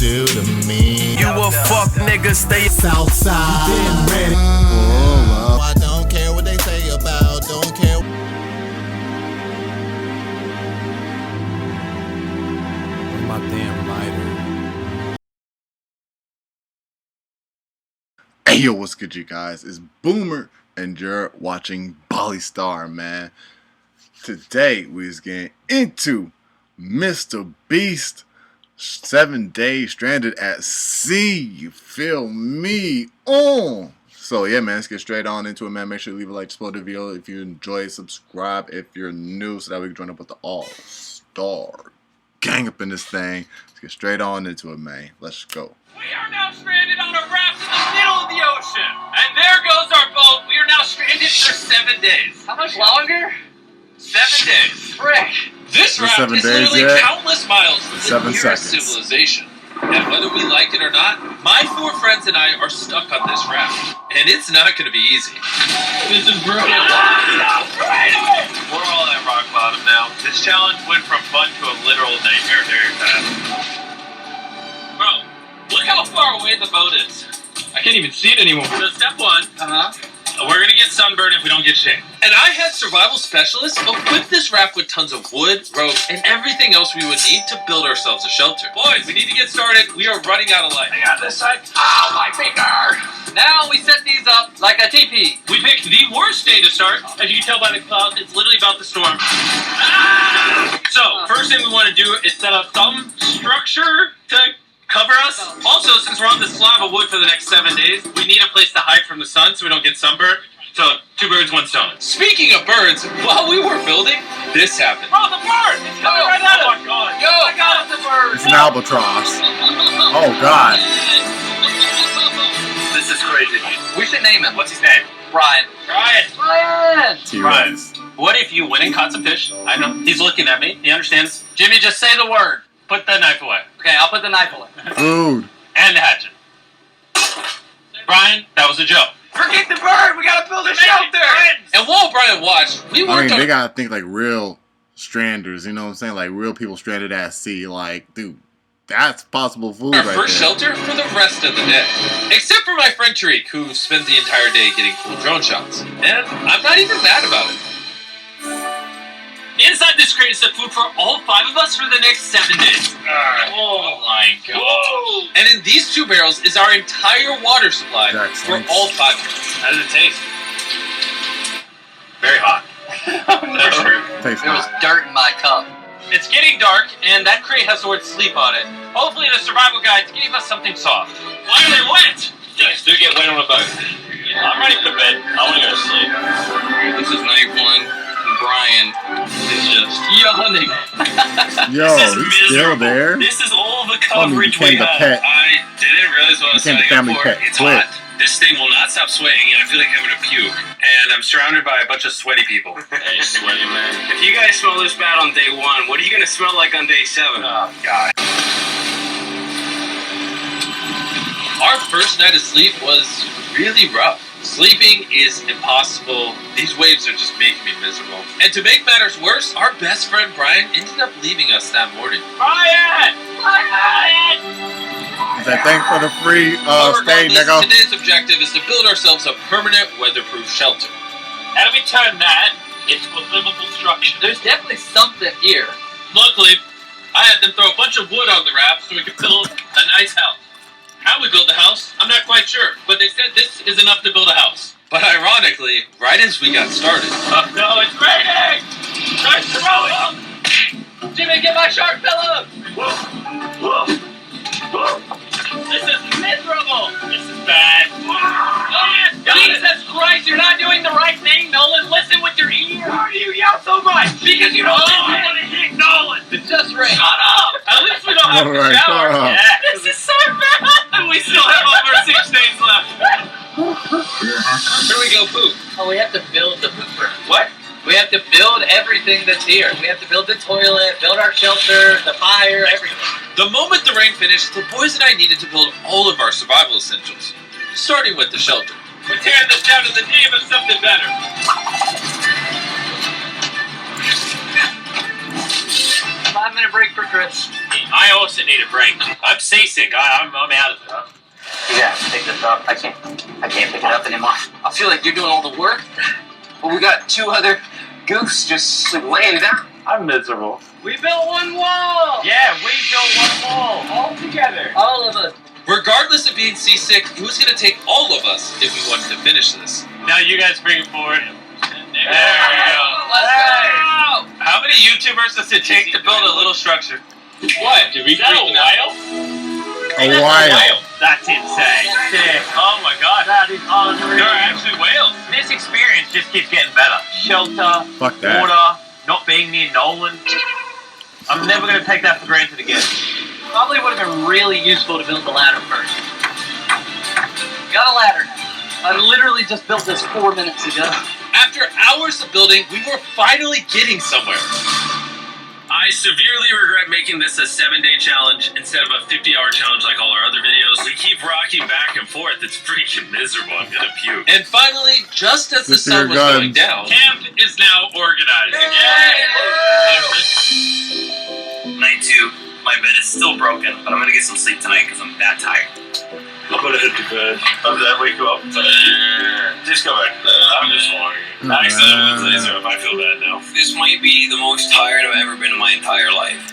do to me? You a fuck nigga, stay Southside. Getting ready. I don't care what they say about, don't care. Where's my damn lighter? Hey yo, what's good you guys? It's Boomer and you're watching Bali Star, man. Today we is getting into MrBeast 7 days stranded at sea. You feel me? So yeah, man, let's get straight on into it, man. Make sure you leave a like, support the video if you enjoy it, subscribe if you're new so that we can join up with the all-star gang up in this thing. Let's get straight on into it, man. Let's go. We are now stranded on a raft in the middle of the ocean. And there goes our boat. We are now stranded for 7 days. How much longer? 7 days. Frick. This raft is literally countless miles from the nearest civilization. And whether we like it or not, my 4 friends and I are stuck on this raft. And it's not going to be easy. This is brutal. We're all at rock bottom now. This challenge went from fun to a literal nightmare very fast. Bro, look how far away the boat is. I can't even see it anymore. So step 1, we're gonna get sunburned if we don't get shade. And I had survival specialists equip this raft with tons of wood, rope, and everything else we would need to build ourselves a shelter. Boys, we need to get started. We are running out of light. I got this side. Ow, my finger! Now we set these up like a teepee. We picked the worst day to start. As you can tell by the clouds, it's literally about the storm. So, first thing we want to do is set up some structure to cover us. Also, since we're on this slab of wood for the next 7 days, we need a place to hide from the sun so we don't get sunburned. So, 2 birds, 1 stone. Speaking of birds, while we were building, this happened. Oh, the bird! It's coming right at us! Oh my god! Yo, I got the bird! It's an albatross. Oh god. This is crazy. We should name him. What's his name? Brian. Brian! T-Rex. What if you went and caught some fish? I know. He's looking at me. He understands. Jimmy, just say the word. Put the knife away. Okay, I'll put the knife away. Food. And the hatchet. Brian, that was a joke. Forget the bird! We gotta build a shelter! And while Brian watched, we worked they gotta think like real stranders, you know what I'm saying? Like real people stranded at sea. Like, dude, that's possible food right there. Our first shelter for the rest of the day. Except for my friend Tariq, who spends the entire day getting cool drone shots. And I'm not even mad about it. Inside this crate is the food for all 5 of us for the next 7 days. Oh my god. And in these 2 barrels is our entire water supply for all 5 of us. How does it taste? Very hot. For sure. Tastes There was dirt in my cup. It's getting dark, and that crate has the word sleep on it. Hopefully the survival guides gave us something soft. Why are they wet? Yes, do get wet on a boat. I'm ready for bed. I want to go to sleep. This is night 1. Brian is just yawning. Yo, he's still there. This is all the coverage we have. Pet. I didn't realize what I was signing up for. It's hot. This thing will not stop sweating, and I feel like having a puke. And I'm surrounded by a bunch of sweaty people. Hey, sweaty man. If you guys smell this bad on day 1, what are you gonna smell like on day 7? Oh, God. Our first night of sleep was really rough. Sleeping is impossible. These waves are just making me miserable. And to make matters worse, our best friend Brian ended up leaving us that morning. Brian! Brian! He said, thanks for the free stay, nigga. Today's objective is to build ourselves a permanent weatherproof shelter. How do we turn that into a livable structure? There's definitely something here. Luckily, I had them throw a bunch of wood on the raft so we could build a nice house. How we built the house, I'm not quite sure, but they said this is enough to build a house. But ironically, right as we got started... no, it's raining! Start throwing! Jimmy, get my shark pillow! This is miserable! This is bad. Jesus Christ, you're not doing the right thing, Nolan! Listen with your ears! Why do you yell so much? Because you don't want to hit Nolan! It's just rain. Shut up! At least we don't have to shower. Yeah. This is so bad! And we still have over 6 days left. Where do we go poop? Oh, we have to build the pooper. What? We have to build everything that's here. We have to build the toilet, build our shelter, the fire, everything. The moment the rain finished, the boys and I needed to build all of our survival essentials. Starting with the shelter. We're tearing this down in the name of something better. 5-minute break for Chris. I also need a break. I'm seasick. I'm out of it. Yeah, pick this up. I can't pick it up anymore. I feel like you're doing all the work, but we got 2 other goofs just laying down. I'm miserable. We built one wall. Yeah, we built one wall all together. All of us. Regardless of being seasick, it was going to take all of us if we wanted to finish this. Now you guys bring it forward. There we go. Let's go. How many YouTubers does it take to build a little structure? What? Did we freaking out? A while. That's insane. Oh my god. That is unreal. There are actually whales. This experience just keeps getting better. Shelter, Fuck that. water, not being near Nolan. I'm never going to take that for granted again. Probably would have been really useful to build the ladder first. Got a ladder now. I literally just built this 4 minutes ago. After hours of building, we were finally getting somewhere. I severely regret making this a 7-day challenge instead of a 50-hour challenge like all our other videos. We keep rocking back and forth. It's freaking miserable. I'm gonna puke. And finally, just as the Just your sun was guns. going down, Camp is now organized. Night 2. My bed is still broken, but I'm gonna get some sleep tonight because I'm that tired. I'm gonna hit the bed. How did that wake you up? Just go back. I'm just wondering. I accidentally went laser up. I feel bad now. This might be the most tired I've ever been in my entire life.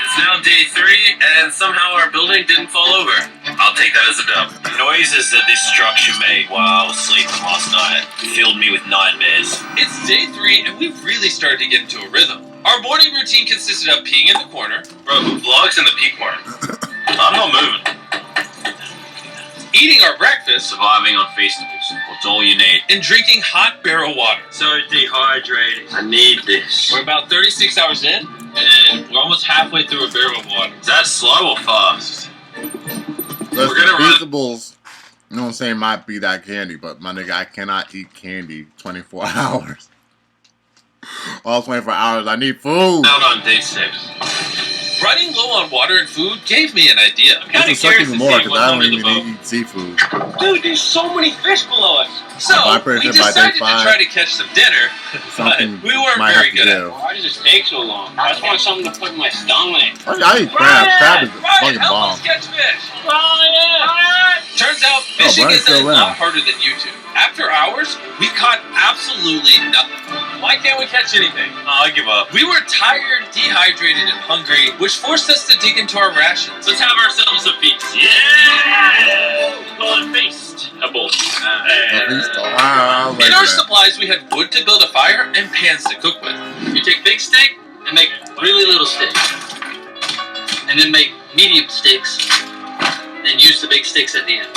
It's now day 3, and somehow our building didn't fall over. I'll take that as a dub. The noises that this structure made while I was sleeping last night filled me with nightmares. it's day 3 and we've really started to get into a rhythm. Our morning routine consisted of peeing in the corner, Bro, who vlogs in the peak corner? I'm not moving. eating our breakfast, Surviving on festivals. What's all you need? and drinking hot barrel water. So dehydrated. I need this. We're about 36 hours in, and we're almost halfway through a barrel of water. Is that slow or fast? Listen, We're gonna run- Feastables, you know what I'm saying, might be that candy, but my nigga, I cannot eat candy 24 hours. All 24 hours, I need food. Out on day 6. Running low on water and food gave me an idea. This is suck even more because I don't even eat seafood. Dude, there's so many fish below us. So, My we person by day decided to 5, try to catch some dinner, but Something we weren't might very have to good at it. give. Why does this take so long? I just want something to put in my stomach. I eat crab. Crab is a Ryan, fucking help bomb. us catch fish! Ryan! Turns out fishing Brian's is a still lot in. harder than YouTube. After hours, we caught absolutely nothing. Why can't we catch anything? Oh, I give up. We were tired, dehydrated, and hungry, which forced us to dig into our rations. Let's have ourselves a feast. Yeah! Well, a feast. A bowl. At least, I like In our that. supplies, we had wood to build a fire and pans to cook with. You take big steak and make really little sticks. And then make medium sticks. Then use the big sticks at the end.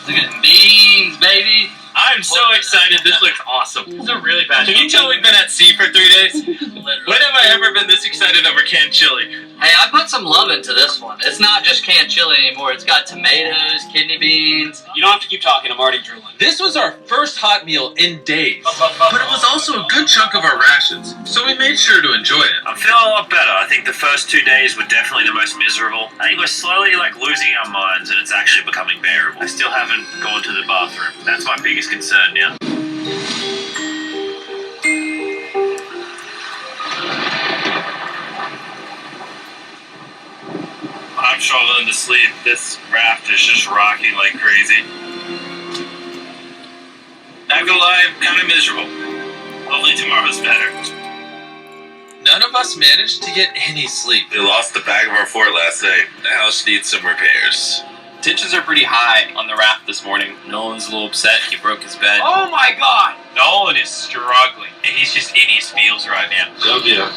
Look at these, baby. I'm so excited. This looks awesome. This is a really bad. Can you tell we've been at sea for 3 days? When have I ever been this excited over canned chili? Hey, I put some love into this one. It's not just canned chili anymore. It's got tomatoes, kidney beans. You don't have to keep talking. I'm already drooling. This was our first hot meal in days, but it was also a good chunk of our rations, so we made sure to enjoy it. I'm feeling a lot better. I think the first 2 days were definitely the most miserable. I think we're slowly losing our minds and it's actually becoming bearable. I still haven't gone to the bathroom. That's my biggest concern now. I'm struggling to sleep. This raft is just rocking like crazy. Not gonna lie, I'm kind of miserable. Hopefully tomorrow's better. None of us managed to get any sleep. We lost the back of our fort last night. The house needs some repairs. Tensions are pretty high on the raft this morning. Nolan's a little upset. He broke his bed. Oh my god! Nolan is struggling, and he's just in his feels right now. So yeah.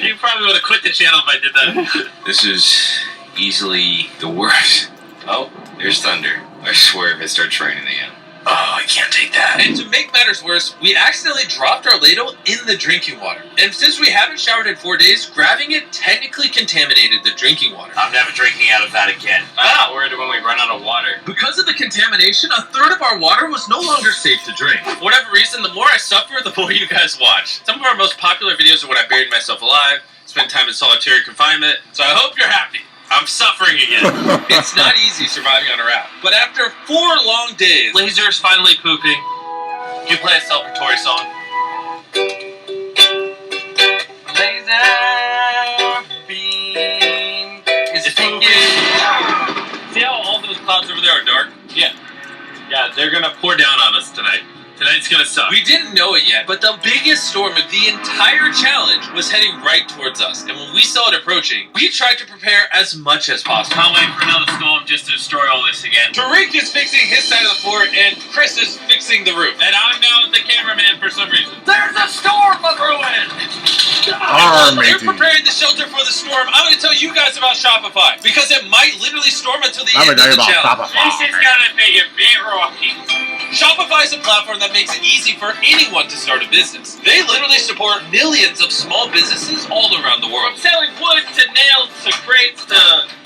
You probably would have quit the channel if I did that. This is easily the worst. Oh, there's thunder. I swear if it starts raining again. Oh, I can't take that. And to make matters worse, we accidentally dropped our ladle in the drinking water. And since we haven't showered in 4 days, grabbing it technically contaminated the drinking water. I'm never drinking out of that again. I'm worried when we run out of water. Because of the contamination, a third of our water was no longer safe to drink. For whatever reason, the more I suffer, the more you guys watch. Some of our most popular videos are when I buried myself alive, spent time in solitary confinement, so I hope you're happy. I'm suffering again. It's not easy surviving on a raft, but after 4 long days, Laser's finally pooping. Can you play a celebratory song? Laser beam is pooping. See how all those clouds over there are dark? Yeah. Yeah, they're gonna pour down on us tonight. Tonight's gonna suck. we didn't know it yet, but the biggest storm of the entire challenge was heading right towards us. And when we saw it approaching, we tried to prepare as much as possible. Can't wait for another storm just to destroy all this again. Tariq is fixing his side of the fort, and Chris is fixing the roof. And I'm now the cameraman for some reason. There's a storm brewing! They're preparing the shelter for the storm. I'm going to tell you guys about Shopify, because it might literally storm until the end of the challenge. This is gonna be a bit rocky. Shopify is a platform that makes it easy for anyone to start a business. They literally support millions of small businesses all around the world. From selling wood to nails to crates to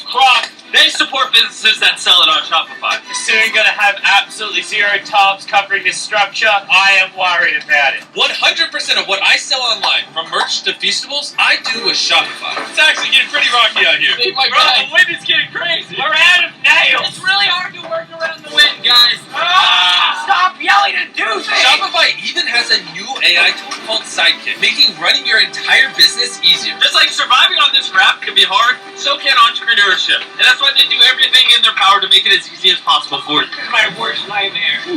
crops, they support businesses that sell it on Shopify. Soon gonna have absolutely zero tabs covering this structure. I am worried about it. 100% of what I sell online, from merch to Feastables, I do with Shopify. It's actually getting pretty rocky out here. Save my Bro, bag. the wind is getting crazy. We're out of nails. It's really hard to work around the wind, guys. Ah! Stop yelling and do things! Shopify even has a new AI tool called Sidekick, making running your entire business easier. Just like surviving on this raft can be hard, so can entrepreneurship. And that's why they do everything in their power to make it as easy as possible for you. This is my worst nightmare. So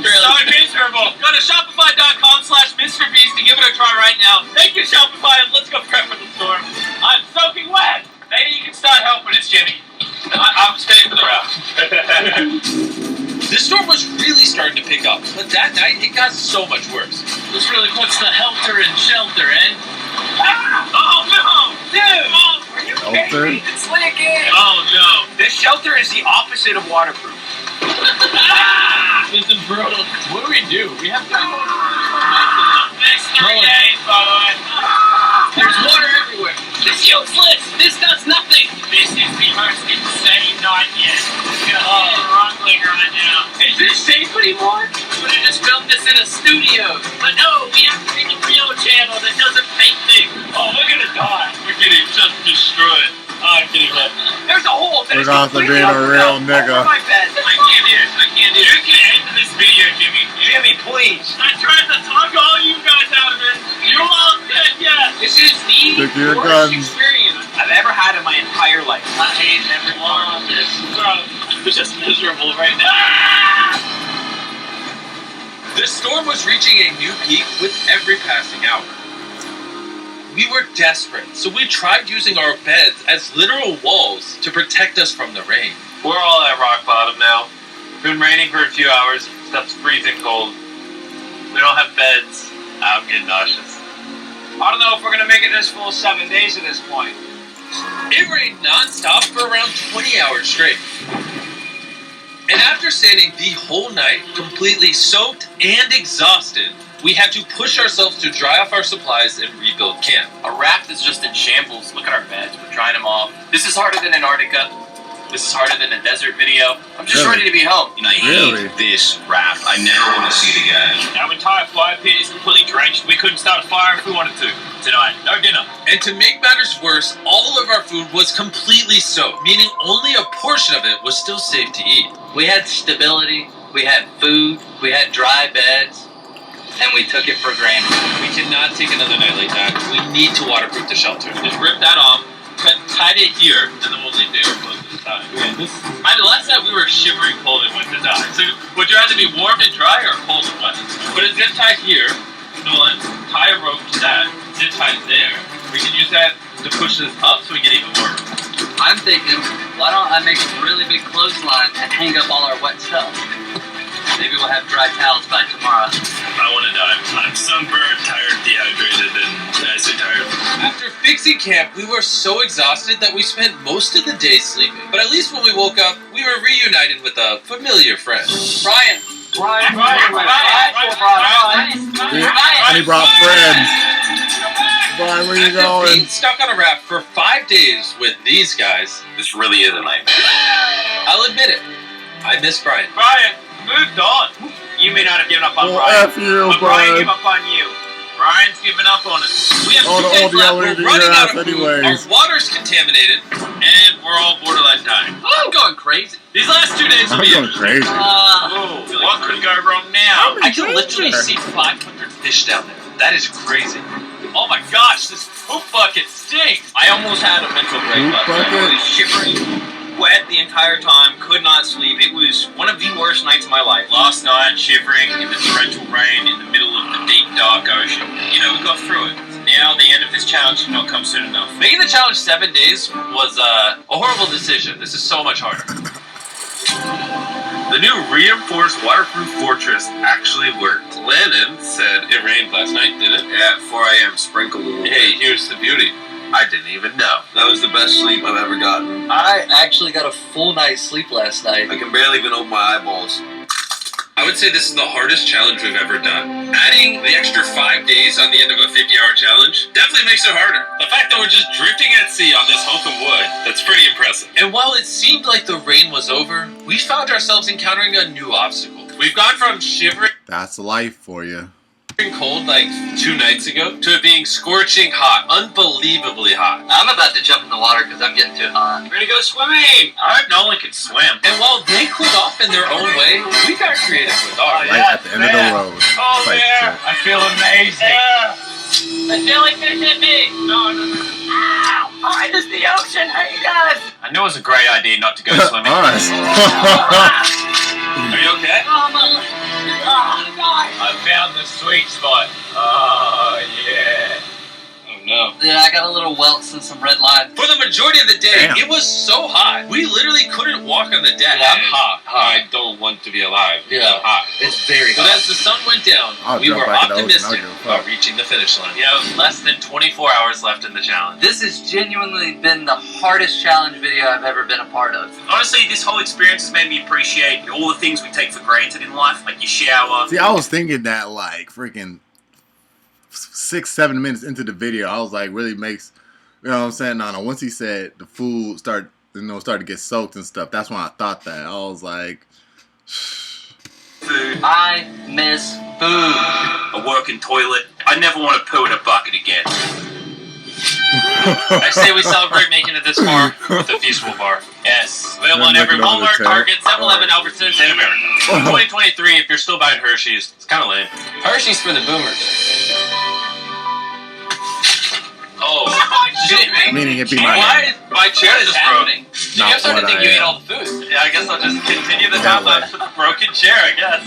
miserable. Go to shopify.com/MrBeast to give it a try right now. Thank you, Shopify, and let's go prep for the storm. I'm soaking wet. Maybe you can start helping us, Jimmy. I'm staying for the raft. The storm was really starting to pick up, but that night it got so much worse. This really puts the helter and shelter, eh? Ah! Oh no! Dude! Oh, Are you Shelter? kidding me? It's leaking! oh no! This shelter is the opposite of waterproof. Ah! This is brutal. What do? We have to go next 3 days, bud. There's water everywhere. It's useless! This does nothing! This is the most insane night yet. Rumbling right now. Is this safe anymore? We would have just filmed this in a studio. But no, we have to make a real channel that doesn't fake things. Oh, we're gonna die. We're getting just destroyed. Oh, I'm getting hit. There's a hole. We're gonna have to be a real nigga. My bed. I can't do it. I can't do it. You can end this video, Jimmy. Jimmy, please. I tried to talk all you guys out of it. You're all dead yet. This is the Stick to your worst guns. experience I've ever had in my entire life. I hate every part of this. I'm just miserable right now. The storm was reaching a new peak with every passing hour. We were desperate, so we tried using our beds as literal walls to protect us from the rain. We're all at rock bottom now. It's been raining for a few hours. Stuff's freezing cold. We don't have beds. I'm getting nauseous. I don't know if we're gonna make it this full 7 days at this point. It rained non-stop for around 20 hours straight. And after standing the whole night, completely soaked and exhausted, we had to push ourselves to dry off our supplies and rebuild camp. Our raft is just in shambles. Look at our beds. We're drying them off. This is harder than Antarctica. This is harder than a desert video. I'm just Really? ready to be home. And I Really? hate this raft. I never want to see it again. Our entire fire pit is completely drenched. We couldn't start a fire if we wanted to. Tonight, no dinner. And to make matters worse, all of our food was completely soaked, meaning only a portion of it was still safe to eat. We had stability. We had food. We had dry beds. And we took it for granted. We cannot take another night like that. We need to waterproof the shelter. Just rip that off, tied it here, and then we'll leave the air closed this time. Last night we were shivering cold and went to die. So would you rather be warm and dry or cold and wet? Put a zip tie here, Nolan, tie a rope to that, zip tie there. We can use that to push this up so we get even warmer. I'm thinking, why don't I make a really big clothesline and hang up all our wet stuff? Maybe we'll have dry towels by tomorrow. I want to die. I'm sunburned, tired, dehydrated, and I say tired. After fixing camp, we were so exhausted that we spent most of the day sleeping. But at least when we woke up, we were reunited with a familiar friend. Brian. And he brought friends. Brian, where you After going? being stuck on a raft for 5 days with these guys, This really is a nightmare. I'll admit it, I miss Brian. Brian, moved on. You may not have given up on Oh, Brian. F you, but Brian Brian. gave up on you. Brian's giving up on us. We have Oh, 2 the days old left. yellow We're to running your out ass of food, anyways. our water's contaminated, And we're all borderline dying. I'm going crazy. These last 2 days will I'm be going crazy. What could go wrong now? I can literally see 500 fish down there. That is crazy. Oh my gosh, this poop bucket stinks. I almost had a mental break Poop last night. bucket? I was shivering, wet the entire time, could not sleep. It was one of the worst nights of my life. Last night, shivering in the torrential rain in the middle of the deep, dark ocean. You know, we got through it. Now the end of this challenge did not come soon enough. Making the challenge 7 days was a horrible decision. This is so much harder. The new reinforced waterproof fortress actually worked. Lennon said it rained last night, did it? Yeah, at 4 a.m. sprinkled a little. Hey, here's the beauty. I didn't even know. That was the best sleep I've ever gotten. I actually got a full night's sleep last night. I can barely even open my eyeballs. I would say this is the hardest challenge we've ever done. Adding the extra 5 days on the end of a 50-hour challenge definitely makes it harder. The fact that we're just drifting at sea on this hunk of wood, that's pretty impressive. And while it seemed like the rain was over, we found ourselves encountering a new obstacle. We've gone from shivering That's life for you. cold like 2 nights ago to it being scorching hot, unbelievably hot. I'm about to jump in the water because I'm getting too hot. We're gonna go swimming! I hope Nolan can swim. And while they cooled off in their own way, we got creative with ours. Right at the end of the road. Oh, Type yeah! shit. I feel amazing! The jellyfish hit me! No. Behind us, the ocean! Hey, guys! I knew it was a great idea not to go swimming. Alright. Are you okay? I found the sweet spot. Oh, yeah. Oh no. Yeah, I got a little welts and some red line. For the majority of the day, Damn. it was so hot. We literally couldn't walk on the deck. Yeah, I'm hot. I don't want to be alive. Yeah. I'm hot. It's very But as the sun went down, I'll we jump were back in the ocean, optimistic I'll give a fuck. about reaching the finish line. Yeah, less than 24 hours left in the challenge. This has genuinely been the hardest challenge video I've ever been a part of. Honestly, this whole experience has made me appreciate all the things we take for granted in life, like your shower. See, I was thinking that like freaking 6-7 minutes into the video, I was like, really makes, you know what I'm saying? No, once he said the food started to get soaked and stuff, that's when I thought that. I was like, Food, I miss food. a working toilet. I never want to poo in a bucket again. I say we celebrate making it this far with a Feastful bar. Yes. Available in Then every look it over Walmart, the Target, tab. 7-Eleven, Albertsons, and America. 2023, if you're still buying Hershey's, it's kind of lame. Hershey's for the boomers. Oh, shit, man. meaning it be my Why name. is my chair just broken? You Not guys started to what think I you ate am. all the food. Yeah, I guess I'll just continue the That time lapse with the broken chair, I guess.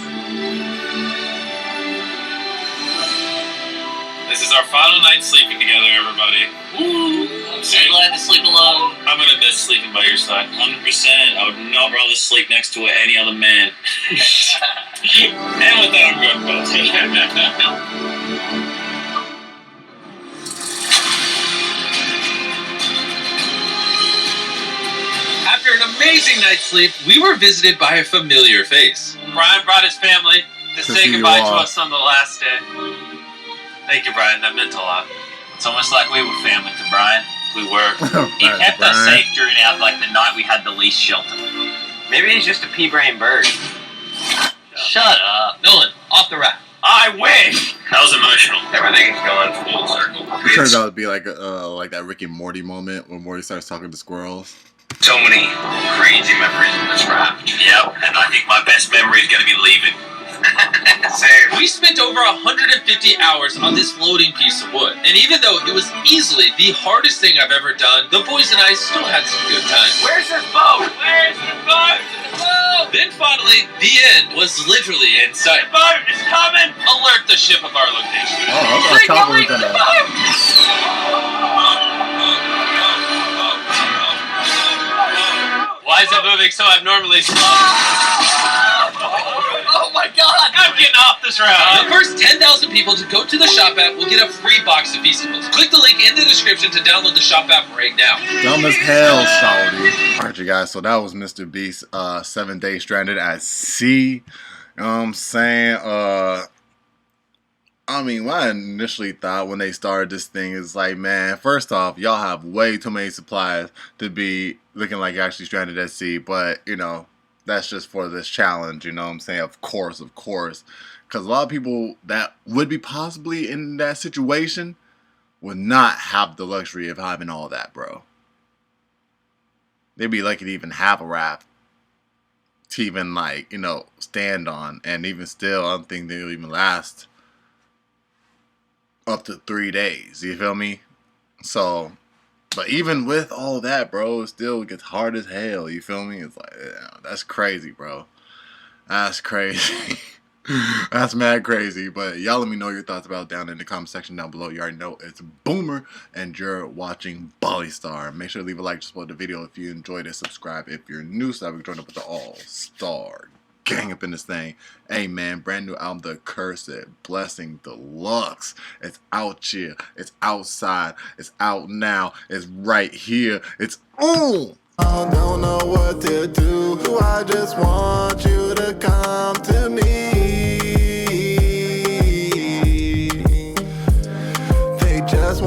This is our final night sleeping together, everybody. I'm so glad to sleep alone. I'm gonna miss sleeping by your side. 100%. I would not rather sleep next to any other man. And with that, I'm going to After an amazing night's sleep, we were visited by a familiar face. Brian brought his family to say see you goodbye to all. us on the last day. Thank you, Brian. That meant a lot. It's almost like we were family to Brian. We were. He Brian, kept us Brian. safe during the night we had the least shelter. Maybe he's just a pea-brain bird. Shut up. Nolan, off the rack. I wish! That was emotional. Everything's going full circle. It turns out to be like that Rick and Morty moment when Morty starts talking to squirrels. So many crazy memories in this raft. Yep, and I think my best memory is going to be leaving. Same. We spent over 150 hours on this floating piece of wood. And even though it was easily the hardest thing I've ever done, the boys and I still had some good times. Where's this boat? Where's the boat? Then finally, the end was literally in sight. The boat is coming! Alert the ship of our location. Oh, I thought Chopper was gonna. Why is it moving so abnormally slow? Oh my god! I'm getting off this route. The first 10,000 people to go to the shop app will get a free box of Feastables. Click the link in the description to download the shop app right now. Dumb as hell, shawty. Alright, you guys, so that was MrBeast 7 Days Stranded at Sea. You know what I'm saying? I mean, what I initially thought when they started this thing is like, man, first off, y'all have way too many supplies to be looking like you're actually stranded at sea. But, you know, that's just for this challenge, you know what I'm saying? Of course. Because a lot of people that would be possibly in that situation would not have the luxury of having all that, bro. they'd be lucky to even have a rap to even, like, you know, stand on. And even still, I don't think they'll even last up to 3 days. You feel me? So, but even with all that, bro, it still gets hard as hell. You feel me? It's like, yeah, that's crazy, bro. That's crazy. That's mad crazy. But y'all let me know your thoughts about it down in the comment section down below. You already know it's Boomer, and you're watching Bali Star. Make sure to leave a like to support the video if you enjoyed it. Subscribe if you're new, so that we can join up with the all-star gang up in this thing. Hey man, brand new album, The Cursed Blessing Deluxe. It's out here. It's outside. It's out now. It's right here. It's on. I don't know what to do. I just want you to come to me. They just